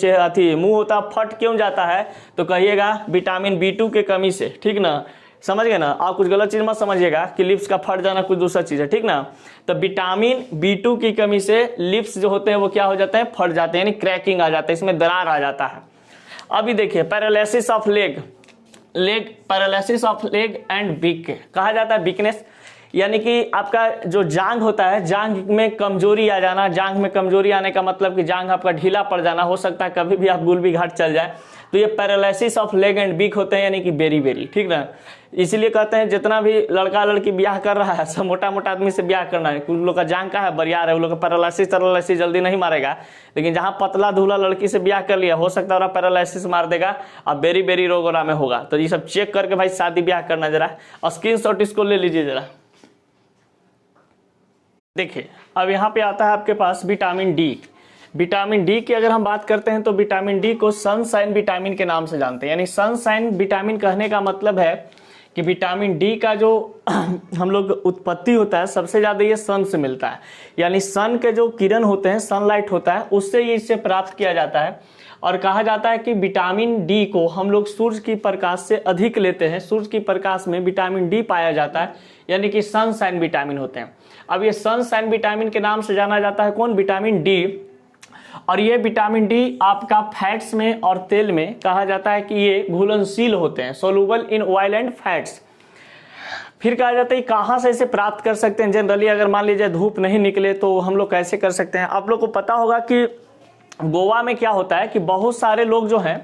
मुंह होता है फट क्यों जाता है, तो कहिएगा विटामिन B2 के कमी से, ठीक ना? समझ गए ना? आप कुछ गलत चीज मत समझिएगा कि लिप्स का फट जाना कुछ दूसरा चीज है, ठीक ना? तो विटामिन B2 की कमी से लिप्स जो होते हैं वो क्या हो जाते हैं? फट जाते हैं, यानी क्रैकिंग आ जाता है, इसमें दरार आ जाता है। अभी देखिए paralysis of leg paralysis of leg and weak कहा जाता है वीकनेस, यानी कि आपका जो जांग होता है, जांग में कमजोरी आ जाना। जांग में कमजोरी आने का मतलब कि जांग आपका ढीला पड़ जाना, हो सकता है कभी भी आप गुलबी घाट चल जाए, तो तो ये paralysis of leg and weak होते हैं, यानी कि बेरी बेरी, ठीक ना। इसीलिए कहते हैं जितना भी लड़का लड़की ब्याह कर रहा है सब मोटा मोटा आदमी से ब्याह करना है। कुछ लोग का जान का है बरियार है, वो लोग का पैरालिसिस जल्दी नहीं मारेगा, लेकिन जहाँ पतला धूला लड़की से ब्याह कर लिया हो सकता है पैरालिसिस मार देगा और बेरी बेरी रोग में होगा। तो ये सब चेक करके भाई शादी ब्याह करना जरा, और स्क्रीनशॉट इसको ले लीजिए जरा। देखिए अब यहाँ पे आता है आपके पास विटामिन डी। विटामिन डी की अगर हम बात करते हैं तो विटामिन डी को सनशाइन विटामिन के नाम से जानते हैं। यानी सनशाइन विटामिन कहने का मतलब है कि विटामिन डी का जो हम लोग उत्पत्ति होता है सबसे ज्यादा ये सन से मिलता है। यानी सन के जो किरण होते हैं, सनलाइट होता है, उससे ये इससे प्राप्त किया जाता है। और कहा जाता है कि विटामिन डी को हम लोग सूर्य की प्रकाश से अधिक लेते हैं। सूर्य की प्रकाश में विटामिन डी पाया जाता है, यानी कि सनशाइन विटामिन होते हैं। अब ये सनशाइन विटामिन के नाम से जाना जाता है कौन? Vitamin D. और ये विटामिन डी आपका फैट्स में और तेल में कहा जाता है कि ये घुलनशील होते हैं, soluble in oil and fats. फिर कहा जाता है कहाँ से इसे प्राप्त कर सकते हैं। जनरली अगर मान लीजिए धूप नहीं निकले तो हम लोग कैसे कर सकते हैं। आप लोग को पता होगा कि गोवा में क्या होता है कि बहुत सारे लोग जो हैं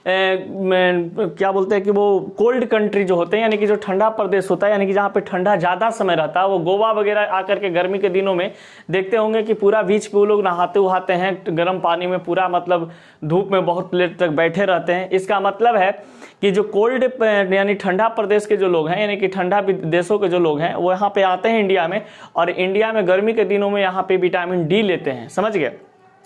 क्या बोलते हैं कि वो कोल्ड कंट्री जो होते हैं, यानी कि जो ठंडा प्रदेश होता है, यानी कि जहाँ पे ठंडा ज़्यादा समय रहता है, वो गोवा वगैरह आकर के गर्मी के दिनों में देखते होंगे कि पूरा बीच पे वो लोग नहाते उहाते हैं गर्म पानी में, पूरा मतलब धूप में बहुत लेट तक बैठे रहते हैं। इसका मतलब है कि जो कोल्ड यानी ठंडा प्रदेश के जो लोग हैं, यानी कि ठंडा देशों के जो लोग हैं, वो यहाँ पे आते हैं इंडिया में, और इंडिया में गर्मी के दिनों में यहाँ पे विटामिन डी लेते हैं, समझ गए।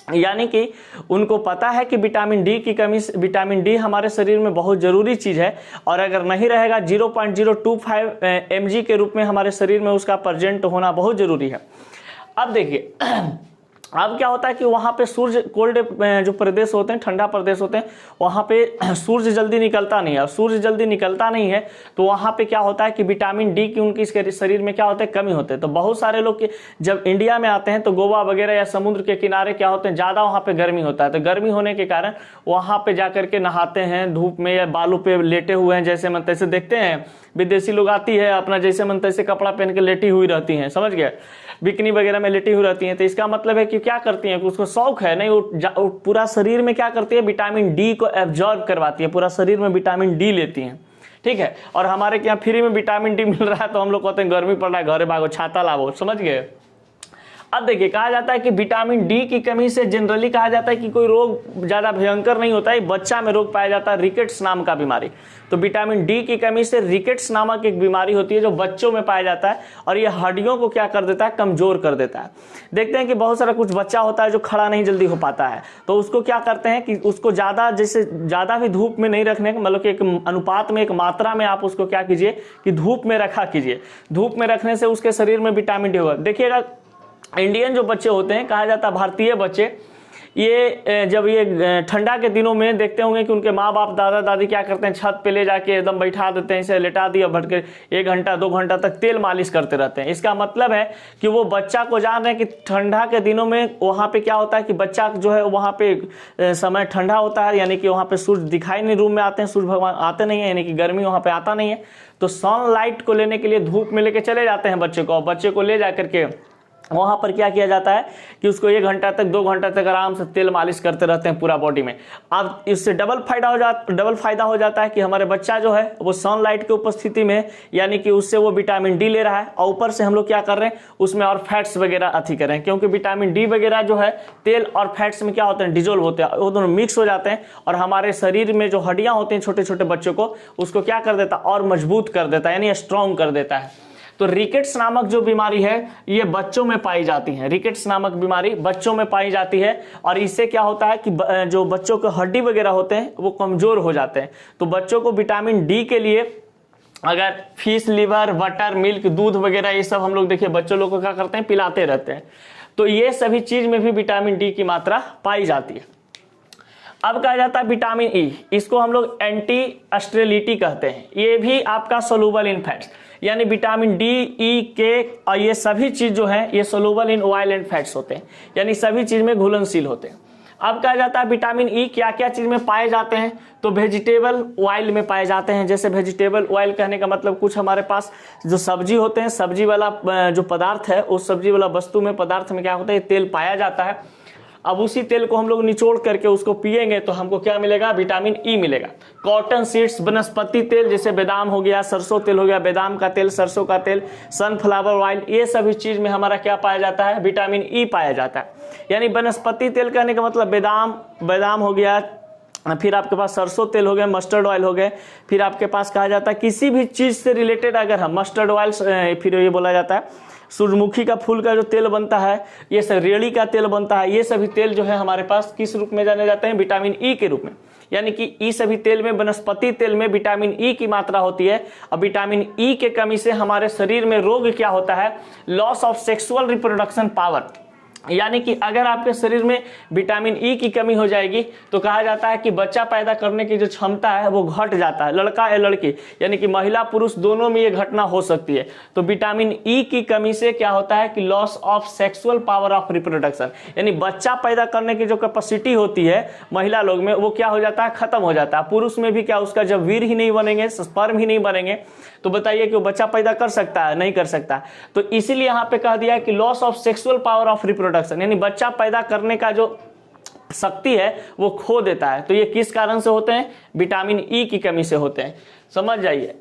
यानी कि उनको पता है कि विटामिन डी की कमी, विटामिन डी हमारे शरीर में बहुत जरूरी चीज है, और अगर नहीं रहेगा 0.025 mg के रूप में हमारे शरीर में उसका प्रेजेंट होना बहुत जरूरी है। अब देखिए अब क्या होता है कि वहाँ पे सूर्य, कोल्ड जो प्रदेश होते हैं, ठंडा प्रदेश होते हैं, वहाँ पे सूर्य जल्दी निकलता नहीं है। और सूर्य जल्दी निकलता नहीं है तो वहाँ पे क्या होता है कि विटामिन डी की उनकी शरीर में क्या होता है, कमी होते हैं। तो बहुत सारे लोग जब इंडिया में आते हैं तो गोवा वगैरह या समुद्र के किनारे क्या होते हैं, ज़्यादा वहाँ पे गर्मी होता है। तो गर्मी होने के कारण वहाँ पे जा करके नहाते हैं धूप में या बालू पे लेटे हुए हैं, जैसे मन तैसे देखते हैं विदेशी लोग आती है अपना जैसे मन तैसे कपड़ा पहन के लेटी हुई रहती हैं, समझ गए, बिकनी वगैरह में लेटी हुई रहती हैं। तो इसका मतलब है कि क्या करती हैं कि उसको शौक है नहीं, वो पूरा शरीर में क्या करती है, विटामिन डी को एब्जॉर्ब करवाती है, पूरा शरीर में विटामिन डी लेती हैं, ठीक है। और हमारे यहाँ फ्री में विटामिन डी मिल रहा है तो हम लोग कहते हैं गर्मी पड़ रहा है, घरे भागो, छाता लाओ, समझ गए। अब देखिए कहा जाता है कि विटामिन डी की कमी से जनरली कहा जाता है कि कोई रोग ज्यादा भयंकर नहीं होता है, बच्चा में रोग पाया जाता है रिकेट्स नाम का बीमारी। तो विटामिन डी की कमी से रिकेट्स नामक एक बीमारी होती है जो बच्चों में पाया जाता है, और ये हड्डियों को क्या कर देता है, कमजोर कर देता है। देखते हैं कि बहुत सारा कुछ बच्चा होता है जो खड़ा नहीं जल्दी हो पाता है, तो उसको क्या करते हैं कि उसको ज्यादा, जैसे ज्यादा भी धूप में नहीं रखने का, मतलब कि एक अनुपात में, एक मात्रा में आप उसको क्या कीजिए कि धूप में रखा कीजिए। धूप में रखने से उसके शरीर में विटामिन डी होगा। देखिएगा इंडियन जो बच्चे होते हैं, कहा जाता है भारतीय बच्चे, ये जब ये ठंडा के दिनों में देखते होंगे कि उनके माँ बाप दादा दादी क्या करते हैं, छत पे ले जाके एकदम बैठा देते हैं, इसे लेटा दिया, भटके 1 घंटा 2 घंटा तक तेल मालिश करते रहते हैं। इसका मतलब है कि वो बच्चा को जान रहे हैं कि ठंडा के दिनों में वहाँ पे क्या होता है कि बच्चा जो है वहाँ पे समय ठंडा होता है, यानी कि वहाँ पे सूर्य दिखाई नहीं, रूम में आते हैं, सूर्य भगवान आते नहीं है, यानी कि गर्मी वहाँ पे आता नहीं है। तो सनलाइट को लेने के लिए धूप में लेके चले जाते हैं बच्चे को, और बच्चे को ले जा करके वहां पर क्या किया जाता है कि उसको 1 घंटा तक 2 घंटा तक आराम से तेल मालिश करते रहते हैं पूरा बॉडी में। अब इससे डबल फायदा हो जाता है कि हमारे बच्चा जो है वो सनलाइट की उपस्थिति में, यानी कि उससे वो विटामिन डी ले रहा है, और ऊपर से हम लोग क्या कर रहे हैं उसमें और फैट्स वगैरह अति कर रहे हैं, क्योंकि विटामिन डी वगैरह जो है तेल और फैट्स में क्या होते हैं, डिजोल्व होते हैं, वो दोनों मिक्स हो जाते हैं, और हमारे शरीर में जो हड्डियां होती हैं छोटे छोटे बच्चों को, उसको क्या कर देता है, और मजबूत कर देता है, यानी स्ट्रॉन्ग कर देता है। तो रिकेट्स नामक जो बीमारी है ये बच्चों में पाई जाती है। रिकेट्स नामक बीमारी बच्चों में पाई जाती है, और इससे क्या होता है कि जो बच्चों के हड्डी वगैरह होते हैं वो कमजोर हो जाते हैं। तो बच्चों को विटामिन डी के लिए अगर फिश लिवर, बटर, मिल्क, दूध वगैरह ये सब हम लोग देखिए बच्चों लोग को क्या करते हैं, पिलाते रहते हैं। तो ये सभी चीज में भी विटामिन डी की मात्रा पाई जाती है। अब कहा जाता है विटामिन ई, इसको हम लोग एंटी ऑस्ट्रेलिटी कहते हैं। ये भी आपका सोलुबल इन फैट्स, यानी विटामिन डी, ई, के और ये सभी चीज जो है ये soluble in oil and fats होते हैं, यानी सभी चीज में घुलनशील होते हैं। अब कहा जाता है विटामिन ई क्या क्या चीज में पाए जाते हैं, तो वेजिटेबल ऑयल में पाए जाते हैं। जैसे वेजिटेबल ऑयल कहने का मतलब कुछ हमारे पास जो सब्जी होते हैं, सब्जी वाला जो पदार्थ है, उस सब्जी वाला वस्तु में, पदार्थ में क्या होता है, तेल पाया जाता है। अब उसी तेल को हम लोग निचोड़ करके उसको पिएंगे तो हमको क्या मिलेगा, विटामिन ई मिलेगा। कॉटन सीड्स, वनस्पति तेल जैसे बादाम हो गया, सरसों तेल हो गया, बादाम का तेल, सरसों का तेल, सनफ्लावर ऑयल, ये सभी चीज में हमारा क्या पाया जाता है, विटामिन ई पाया जाता है। यानी वनस्पति तेल कहने का मतलब बादाम हो गया, फिर आपके पास सरसों तेल हो गए, मस्टर्ड ऑयल हो गए, फिर आपके पास कहा जाता है किसी भी चीज से रिलेटेड अगर हम मस्टर्ड ऑयल, फिर ये बोला जाता है सूरजमुखी का फूल का जो तेल बनता है, ये सब रेड़ी का तेल बनता है, ये सभी तेल जो है हमारे पास किस रूप में जाने जाते हैं, विटामिन ई के रूप में। यानी कि ई सभी तेल में, वनस्पति तेल में विटामिन ई की मात्रा होती है। और विटामिन ई के कमी से हमारे शरीर में रोग क्या होता है, loss of sexual reproduction power. यानी कि अगर आपके शरीर में विटामिन ई की कमी हो जाएगी तो कहा जाता है कि बच्चा पैदा करने की जो क्षमता है वो घट जाता है, लड़का या लड़की, यानी कि महिला पुरुष दोनों में ये घटना हो सकती है। तो विटामिन ई की कमी से क्या होता है कि loss of sexual power of reproduction, यानी बच्चा पैदा करने की जो कैपेसिटी होती है महिला लोग में वो क्या हो जाता है, खत्म हो जाता है। पुरुष में भी क्या, उसका जब वीर ही नहीं बनेंगे, स्पर्म ही नहीं बनेंगे, तो बताइए कि वो बच्चा पैदा कर सकता है, नहीं कर सकता। तो इसीलिए यहाँ पे कह दिया कि loss of sexual power of reproduction, यानी बच्चा पैदा करने का जो शक्ति है वो खो देता है। तो ये किस कारण से होते हैं, विटामिन ई की कमी से होते हैं, समझ जाइए।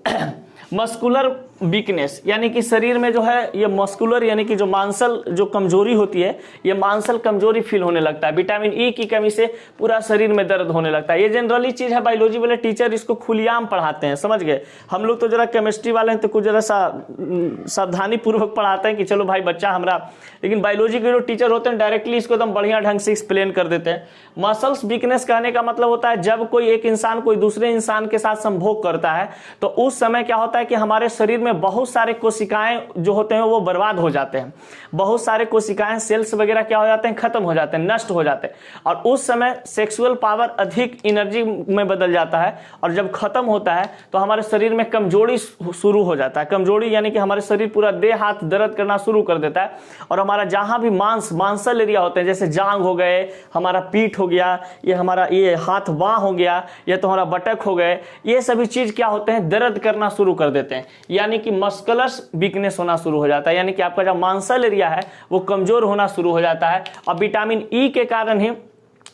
मस्कुलर वीकनेस, यानी कि शरीर में जो है ये मस्कुलर यानी कि जो मांसल जो कमजोरी होती है, ये मांसल कमजोरी फील होने लगता है। विटामिन ई की कमी से पूरा शरीर में दर्द होने लगता है। ये जनरली चीज है, बायोलॉजी वाले टीचर इसको खुलेआम पढ़ाते हैं, समझ गए। हम लोग तो जरा केमिस्ट्री वाले हैं तो कुछ जरा सावधानी पूर्वक पढ़ाते हैं कि चलो भाई बच्चा हमारा, लेकिन बायोलॉजी के जो टीचर होते हैं डायरेक्टली इसको एकदम बढ़िया ढंग से एक्सप्लेन कर देते हैं। मसल्स वीकनेस कहने का मतलब होता है जब कोई एक इंसान कोई दूसरे इंसान के साथ संभोग करता है तो उस समय क्या होता है कि हमारे शरीर में बहुत सारे कोशिकाएं जो होते हैं वो बर्बाद हो जाते हैं, बहुत सारे कोशिकाएं, सेल्स वगैरह क्या हो जाते हैं, खत्म हो जाते हैं, नष्ट हो जाते हैं। और उस समय सेक्सुअल पावर अधिक एनर्जी में बदल जाता है, और जब खत्म होता है तो हमारे शरीर में कमजोरी शुरू हो जाता है। कमजोरी यानी कि हमारे शरीर पूरा देह हाथ दर्द करना शुरू कर देता है, और हमारा जहां भी मांसल एरिया होते हैं, जैसे जांग हो गए, हमारा पीठ हो गया, ये हमारा ये हाथ बाह हो गया, ये तो हमारा बटक हो गए, ये सभी चीज क्या होते हैं, दर्द करना शुरू कर देते हैं। यानी कि मस्कुलर वीकनेस होना शुरू हो जाता है, यानी कि आपका जो मांसल एरिया है वो कमजोर होना शुरू हो जाता है। और विटामिन ई के कारण ही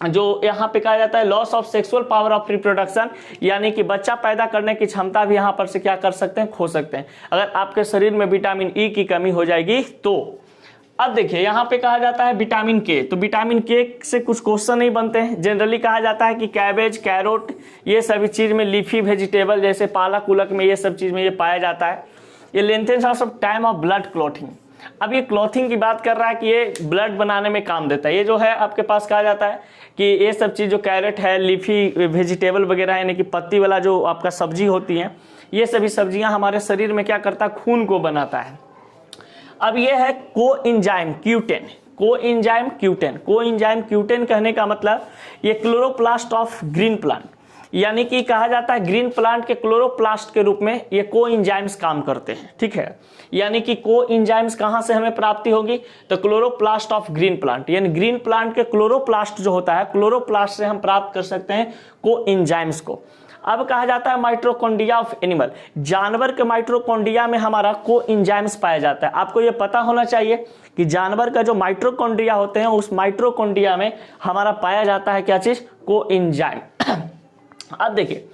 जो यहाँ पे कहा जाता है loss of sexual power of reproduction, यानी कि बच्चा पैदा करने की क्षमता भी यहाँ पर से क्या कर सकते हैं, खो सकते हैं अगर आपके शरीर में विटामिन ई की कमी हो जाएगी तो। अब देखिए यहाँ पे कहा जाता है विटामिन के, तो विटामिन के से कुछ क्वेश्चन नहीं बनते हैं। जनरली कहा जाता है कि कैबेज, कैरोट, ये सभी चीज में, लीफी वेजिटेबल जैसे पालक उलक में, ये सब चीज में ये पाया जाता है। ये lengthens of time of blood clotting. अब ये क्लॉथिंग की बात कर रहा है कि ये ब्लड बनाने में काम देता है। ये जो है आपके पास कहा जाता है कि ये सब चीज जो कैरेट है, लीफी वेजिटेबल वगैरह यानी कि पत्ती वाला जो आपका सब्जी होती है, ये सभी सब्जियां हमारे शरीर में क्या करता है, खून को बनाता है। अब ये है coenzyme Q ten. Coenzyme Q ten, coenzyme Q ten कहने का मतलब ये क्लोरोप्लास्ट ऑफ ग्रीन प्लांट, यानी कि कहा जाता है ग्रीन प्लांट के क्लोरोप्लास्ट के रूप में ये कोएंजाइम्स काम करते हैं, ठीक है। यानी कि कोएंजाइम्स कहां से हमें प्राप्ति होगी, तो क्लोरोप्लास्ट ऑफ ग्रीन प्लांट, यानी ग्रीन प्लांट के क्लोरोप्लास्ट जो होता है, क्लोरोप्लास्ट से हम प्राप्त कर सकते हैं कोएंजाइम्स को। अब कहा जाता है माइटोकॉन्ड्रिया ऑफ एनिमल, जानवर के माइटोकॉन्ड्रिया में हमारा कोएंजाइम्स पाया जाता है। आपको यह पता होना चाहिए कि जानवर का जो माइटोकॉन्ड्रिया होते हैं उस माइटोकॉन्ड्रिया में हमारा पाया जाता है क्या चीज, कोएंजाइम। अब देखिए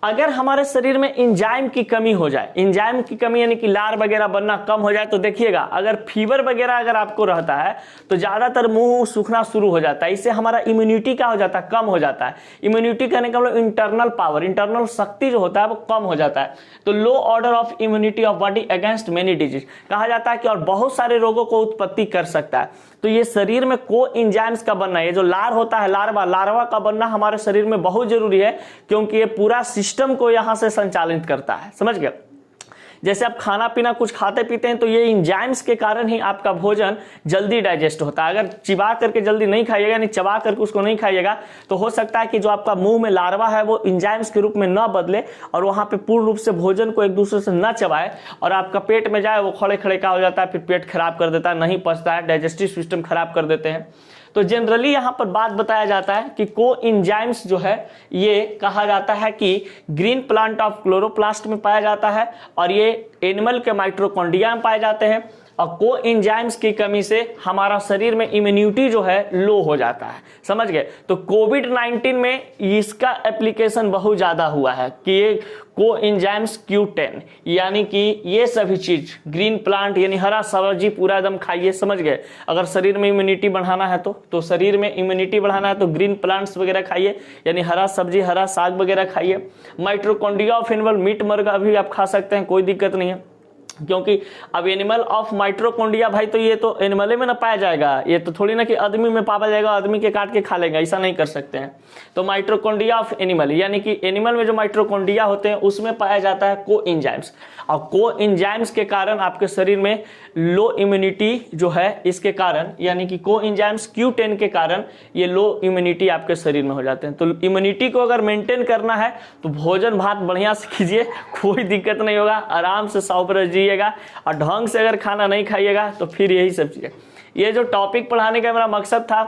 अगर हमारे शरीर में एंजाइम की कमी हो जाए, एंजाइम की कमी यानी कि लार वगैरह बनना कम हो जाए, तो देखिएगा अगर फीवर वगैरह अगर आपको रहता है तो ज्यादातर मुंह सूखना शुरू हो जाता है। इससे हमारा इम्यूनिटी क्या हो जाता है, कम हो जाता है। इम्यूनिटी कहने का मतलब इंटरनल पावर, इंटरनल शक्ति जो होता है वो कम हो जाता है। तो low order of immunity of body against many disease कहा जाता है कि और बहुत सारे रोगों को उत्पत्ति कर सकता है। तो ये शरीर में कोएंजाइम्स का बनना, ये जो लार होता है, लार्वा का बनना हमारे शरीर में बहुत जरूरी है, क्योंकि ये पूरा सिस्टम को यहां से संचालित करता है, समझ गए। जैसे आप खाना पीना कुछ खाते पीते हैं तो ये एंजाइम्स के कारण ही आपका भोजन जल्दी डाइजेस्ट होता है। अगर चिबा करके जल्दी नहीं खाइएगा, यानी चबा करके उसको नहीं खाइएगा, तो हो सकता है कि जो आपका मुंह में लार्वा है वो एंजाइम्स के रूप में न बदले और वहां पे पूर्ण रूप से भोजन को एक दूसरे से न चबाए और आपका पेट में जाए, वो खड़े खड़े का हो जाता है, फिर पेट खराब कर देता है, नहीं पचता है, डाइजेस्टिव सिस्टम खराब कर देते हैं। तो जनरली यहां पर बात बताया जाता है कि कोएंजाइम्स जो है ये कहा जाता है कि ग्रीन प्लांट ऑफ क्लोरोप्लास्ट में पाया जाता है और ये एनिमल के माइटोकॉन्ड्रिया में पाए जाते हैं। और कोएंजाइम्स की कमी से हमारा शरीर में इम्यूनिटी जो है लो हो जाता है, समझ गए। तो कोविड-19 में इसका एप्लीकेशन बहुत ज्यादा हुआ है कि ये कोएंजाइम्स Q10 यानी कि ये सभी चीज ग्रीन प्लांट यानी हरा सब्जी पूरा एकदम खाइए, समझ गए। अगर शरीर में इम्यूनिटी बढ़ाना है तो शरीर में इम्यूनिटी बढ़ाना है तो ग्रीन प्लांट्स वगैरह खाइए, यानी हरा सब्जी हरा साग वगैरह खाइए। माइटोकॉन्ड्रिया ऑफ एनिमल, मीट मुर्गा भी आप खा सकते हैं, कोई दिक्कत नहीं है, क्योंकि अब एनिमल ऑफ माइटोकॉन्ड्रिया भाई तो ये तो एनिमल में ना पाया जाएगा, ये तो थोड़ी ना कि आदमी में पाया जाएगा, आदमी के काट के खा लेंगे, ऐसा नहीं कर सकते हैं। तो माइटोकॉन्ड्रिया ऑफ एनिमल यानी कि एनिमल में जो माइटोकॉन्ड्रिया होते हैं उसमें पाया जाता है कोएंजाइम्स, और कोएंजाइम्स के कारण आपके शरीर में लो इम्यूनिटी जो है, इसके कारण यानी कि कोएंजाइम्स Q10 के कारण ये लो इम्यूनिटी आपके शरीर में हो जाते हैं। तो इम्यूनिटी को अगर मेंटेन करना है तो भोजन भात बढ़िया से कीजिए, कोई दिक्कत नहीं होगा, आराम से 100% जिएगा। और ढंग से अगर खाना नहीं खाइएगा तो फिर यही सब चीजें। ये जो टॉपिक पढ़ाने का मेरा मकसद था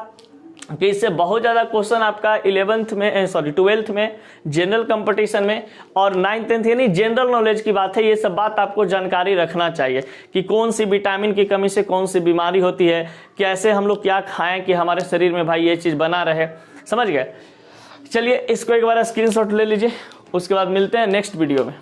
कि इससे बहुत ज़्यादा क्वेश्चन आपका 12th में जनरल कंपटीशन में और 9th 10th यानी जनरल नॉलेज की बात है, ये सब बात आपको जानकारी रखना चाहिए कि कौन सी विटामिन की कमी से कौन सी बीमारी होती है, कैसे हम लोग क्या खाएं कि हमारे शरीर में भाई ये चीज़ बना रहे, समझ गए। चलिए इसको एक बार स्क्रीनशॉट ले लीजिए, उसके बाद मिलते हैं नेक्स्ट वीडियो में।